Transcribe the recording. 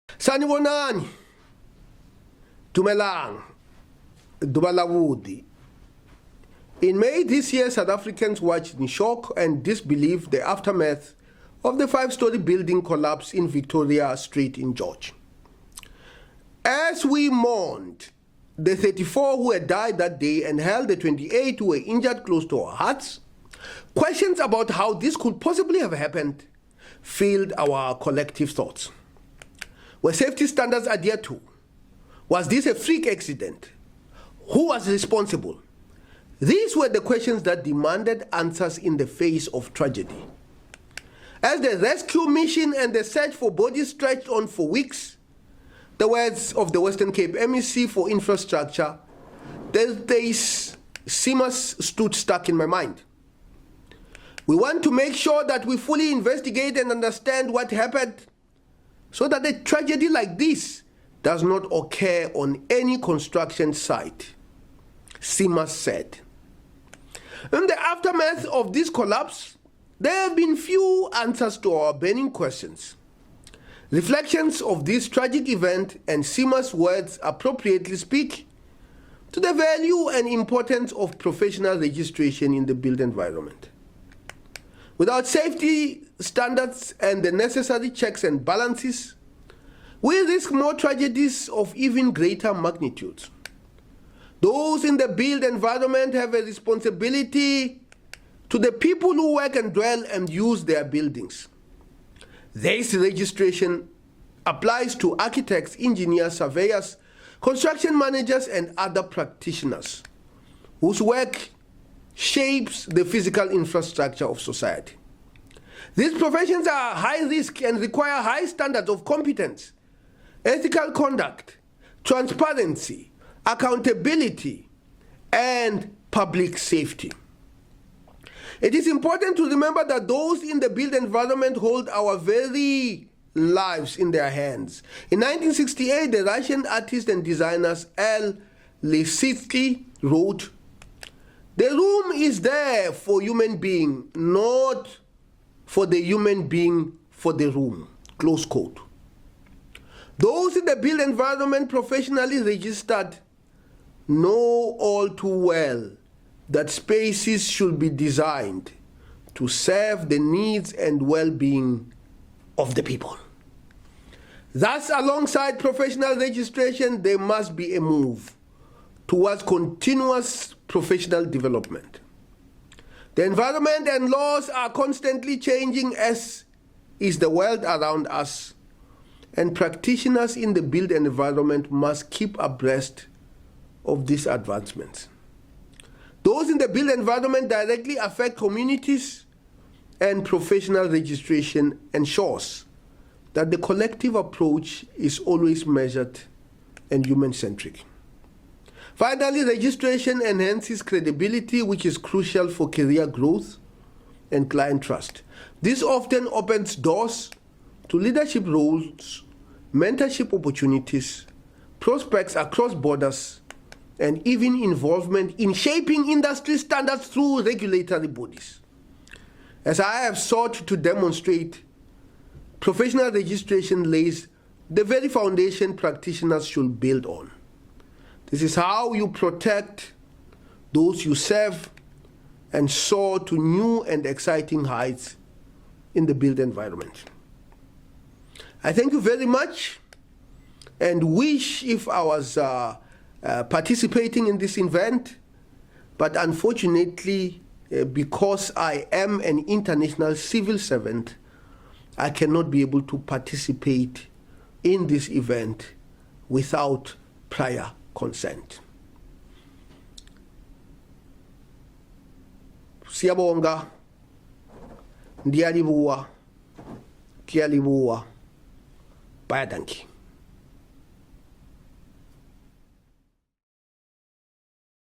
Sanibonani, Dumelang, Dubalawudi. In May this year, South Africans watched in shock and disbelief the aftermath of the 5-story building collapse in Victoria Street in George. As we mourned the 34 who had died that day and held the 28 who were injured close to our hearts, questions about how this could possibly have happened filled our collective thoughts. Were safety standards adhered to? Was this a freak accident? Who was responsible? These were the questions that demanded answers in the face of tragedy. As the rescue mission and the search for bodies stretched on for weeks, the words of the Western Cape MEC for Infrastructure, these SEMAs stood stuck in my mind. We want to make sure that we fully investigate and understand what happened so that a tragedy like this does not occur on any construction site, SEMAs said. In the aftermath of this collapse, there have been few answers to our burning questions. Reflections of this tragic event and SEMA's words appropriately speak to the value and importance of professional registration in the built environment. Without safety standards and the necessary checks and balances, we risk more tragedies of even greater magnitude. Those in the built environment have a responsibility to the people who work and dwell and use their buildings. This registration applies to architects, engineers, surveyors, construction managers, and other practitioners whose work shapes the physical infrastructure of society. These professions are high risk and require high standards of competence, ethical conduct, transparency, accountability, and public safety. It is important to remember that those in the built environment hold our very lives in their hands. In 1968, the Russian artist and designer L. Lisitsky wrote, "The room is there for human being, not for the human being for the room." Close quote. Those in the built environment professionally registered know all too well that spaces should be designed to serve the needs and well-being of the people. Thus, alongside professional registration, there must be a move towards continuous professional development. The environment and laws are constantly changing, as is the world around us, and practitioners in the built environment must keep abreast of these advancements. Those in the built environment directly affect communities, and professional registration ensures that the collective approach is always measured and human-centric. Finally, registration enhances credibility, which is crucial for career growth and client trust. This often opens doors to leadership roles, mentorship opportunities, prospects across borders, and even involvement in shaping industry standards through regulatory bodies. As I have sought to demonstrate, professional registration lays the very foundation practitioners should build on. This is how you protect those you serve and soar to new and exciting heights in the built environment. I thank you very much and wish if I was participating in this event, but unfortunately, because I am an international civil servant, I cannot be able to participate in this event without prior consent. Siyabonga, ndiyalibuwa, kiyalibuwa, bayadanki.